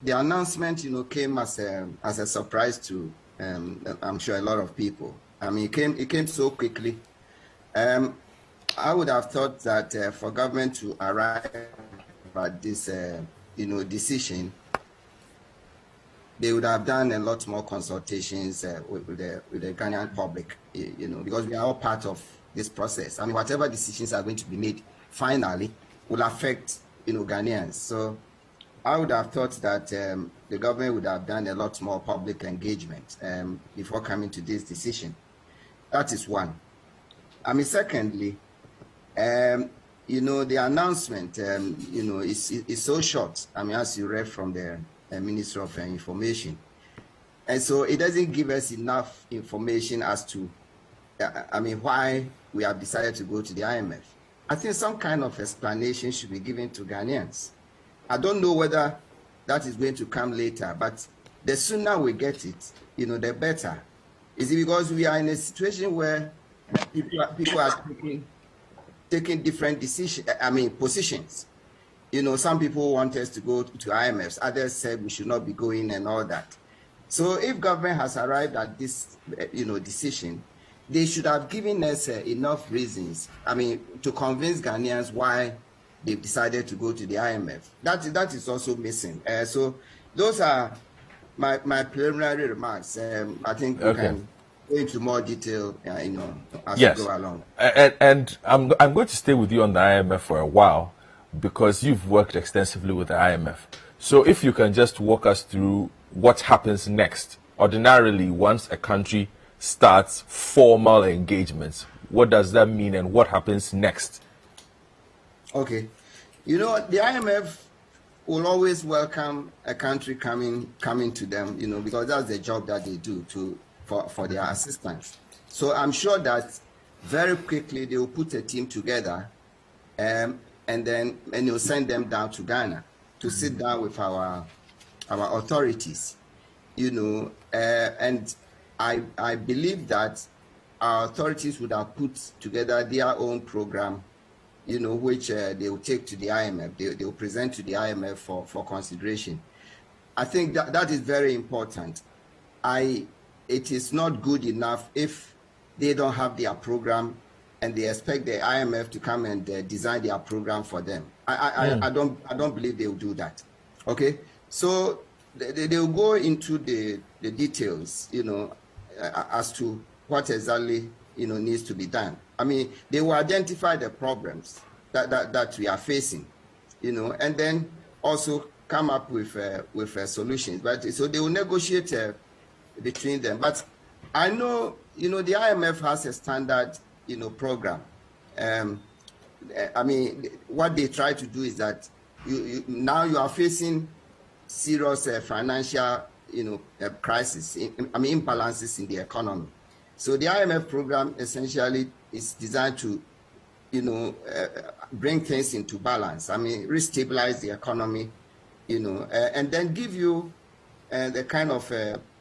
the announcement, came as a surprise to, I'm sure, a lot of people. I mean, it came so quickly. I would have thought that for government to arrive at this, decision, they would have done a lot more consultations with the Ghanaian public, because we are all part of this process. I mean, whatever decisions are going to be made finally will affect, Ghanaians. So I would have thought that the government would have done a lot more public engagement before coming to this decision. That is one. I mean, secondly, the announcement, is so short. I mean, as you read from the Minister of Information. And so it doesn't give us enough information as to, why we have decided to go to the IMF. I think some kind of explanation should be given to Ghanaians. I don't know whether that is going to come later, but the sooner we get it, the better. Is it because we are in a situation where people are taking different positions? Some people want us to go to IMFs, others said we should not be going and all that. So if government has arrived at this, decision, they should have given us enough reasons, to convince Ghanaians why they've decided to go to the IMF. That is also missing. So those are my preliminary remarks. I think we can go into more detail, as we go along. And I'm going to stay with you on the IMF for a while, because you've worked extensively with the IMF. So if you can just walk us through what happens next. Ordinarily, once a country starts formal engagements, what does that mean and what happens next? Okay. The IMF will always welcome a country coming to them, because that's the job that they do for their assistance. So I'm sure that very quickly they will put a team together and you'll send them down to Ghana to sit down with our authorities, and I believe that our authorities would have put together their own program, which they will take to the IMF. They will present to the IMF for consideration. I think that is very important. It is not good enough if they don't have their program and they expect the IMF to come and design their program for them. I don't believe they will do that. Okay, so they will go into the details, as to what exactly needs to be done. They will identify the problems that we are facing, and then also come up with solutions. But so they will negotiate between them. But I know, the IMF has a standard program. What they try to do is that now you are facing serious financial, crisis, imbalances in the economy. So the IMF program essentially is designed to, bring things into balance. Restabilize the economy, and then give you the kind of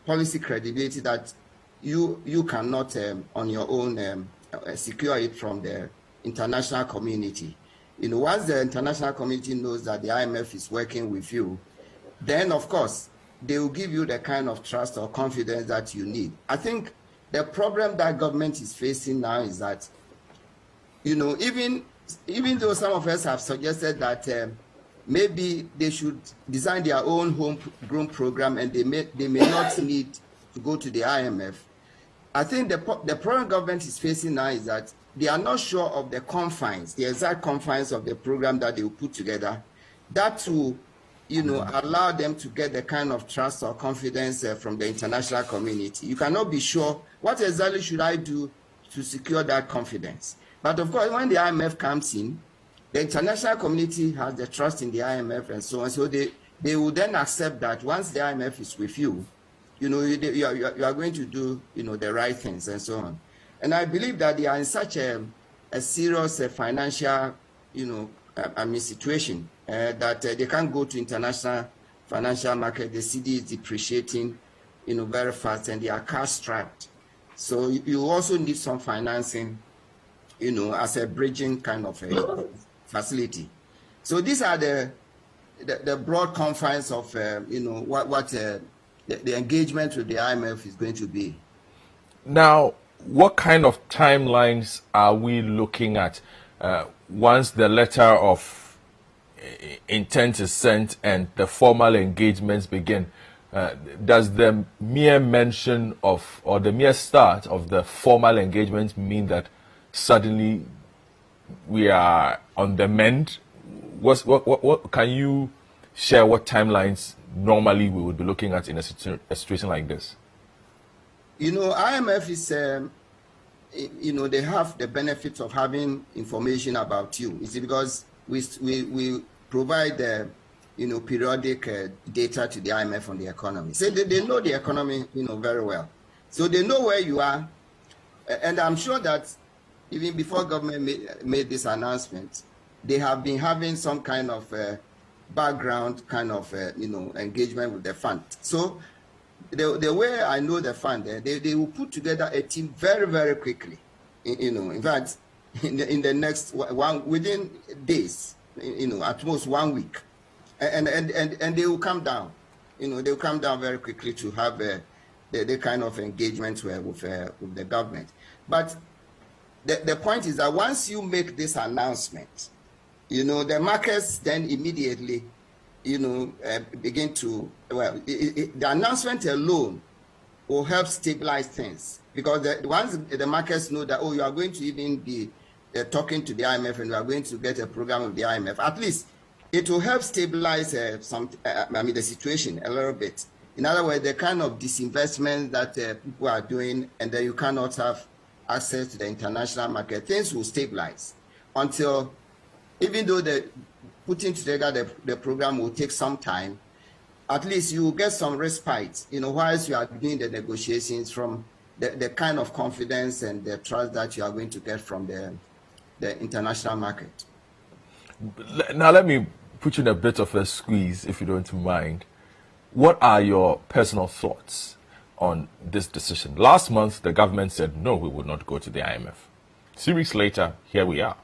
policy credibility that you cannot on your own secure it from the international community. Once the international community knows that the IMF is working with you, then of course they will give you the kind of trust or confidence that you need. I think the problem that government is facing now is that, even though some of us have suggested that maybe they should design their own homegrown program and they may not need to go to the IMF. I think the problem government is facing now is that they are not sure of the exact confines of the program that they will put together. That will, allow them to get the kind of trust or confidence from the international community. You cannot be sure what exactly should I do to secure that confidence. But of course, when the IMF comes in, the international community has the trust in the IMF and so on. So they will then accept that once the IMF is with you, you are going to do, the right things and so on. And I believe that they are in such a serious financial, situation that they can't go to international financial market. The cedi is depreciating, very fast, and they are cash strapped. So you also need some financing, as a bridging kind of a facility. So these are the the broad confines of what the engagement with the IMF is going to be. Now, what kind of timelines are we looking at once the letter of intent is sent and the formal engagements begin? Does the mere mention of, or the mere start of the formal engagement mean that suddenly we are on the mend? What can you share what timelines normally we would be looking at in a situation like this? IMF is, they have the benefit of having information about you. You see, because we provide, periodic data to the IMF on the economy. So they know the economy, very well. So they know where you are. And I'm sure that even before government made this announcement, they have been having some kind of background kind of, engagement with the fund. So the way I know the fund, they will put together a team very, very quickly. In fact, in the next within days, at most 1 week, and they will come down. They will come down very quickly to have the kind of engagement with the government. But the point is that once you make this announcement, the markets then immediately, begin to, the announcement alone will help stabilize things, because once the markets know that, you are going to even be talking to the IMF and you are going to get a program of the IMF, at least it will help stabilize the situation a little bit. In other words, the kind of disinvestment that people are doing, and then you cannot have access to the international market, things will stabilize until, even though the putting together the program will take some time, at least you will get some respite, whilst you are doing the negotiations, from the kind of confidence and the trust that you are going to get from the international market. Now, let me put you in a bit of a squeeze, if you don't mind. What are your personal thoughts on this decision? Last month, the government said, no, we would not go to the IMF. 2 weeks later, here we are.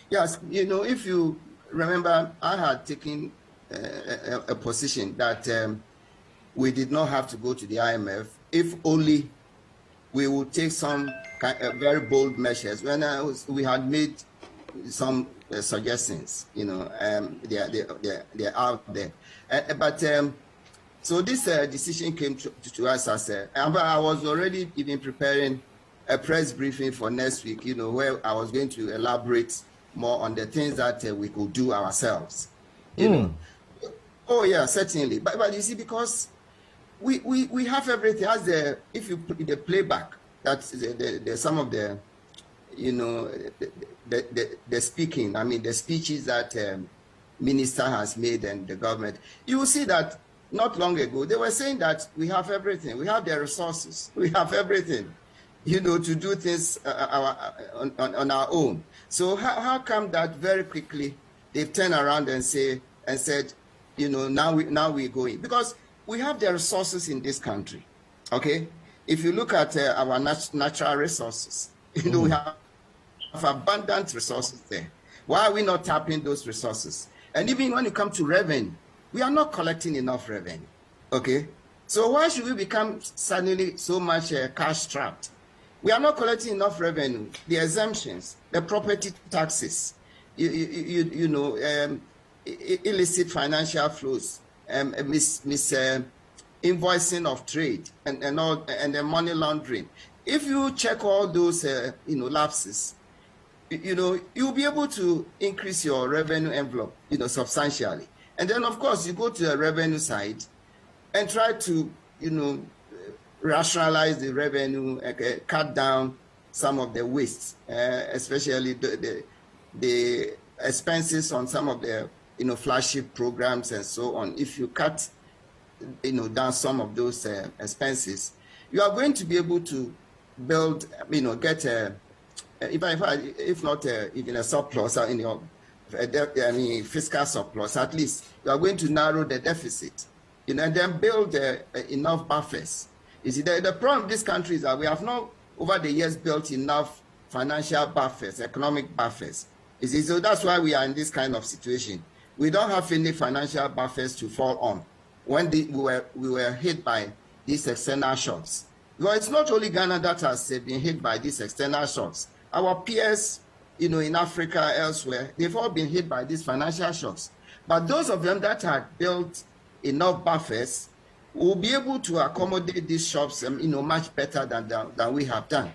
Yes, if you remember, I had taken a position that we did not have to go to the IMF if only we would take some very bold measures. When we had made some suggestions, they're out there. So this decision came to us as I was already even preparing a press briefing for next week, where I was going to elaborate more on the things that we could do ourselves. Oh yeah, certainly. But you see, because we have everything. If you put the playback, that's some of the the speaking. I mean, the speeches that minister has made and the government. You will see that not long ago they were saying that we have everything. We have the resources. We have everything. To do things on our own. So how come that very quickly they've turned around and said, now we're going? Because we have the resources in this country, okay? If you look at our natural resources, we have abundant resources there. Why are we not tapping those resources? And even when it comes to revenue, we are not collecting enough revenue, okay? So why should we become suddenly so much cash strapped? We are not collecting enough revenue. The exemptions, the property taxes, illicit financial flows, invoicing of trade, and all, and the money laundering. If you check all those, lapses, you'll be able to increase your revenue envelope, substantially. And then, of course, you go to the revenue side and try to, rationalize the revenue, cut down some of the wastes, especially the expenses on some of the flagship programs and so on. If you cut down some of those expenses, you are going to be able to build, get if not even a surplus in your fiscal surplus. At least you are going to narrow the deficit, and then build enough buffers. You see, the problem of this country is that we have not, over the years, built enough financial buffers, economic buffers. You see, so that's why we are in this kind of situation. we don't have any financial buffers to fall on when we were hit by these external shocks. Well, it's not only Ghana that has been hit by these external shocks. Our peers, in Africa, elsewhere, they've all been hit by these financial shocks. But those of them that had built enough buffers will be able to accommodate these shocks, much better than we have done.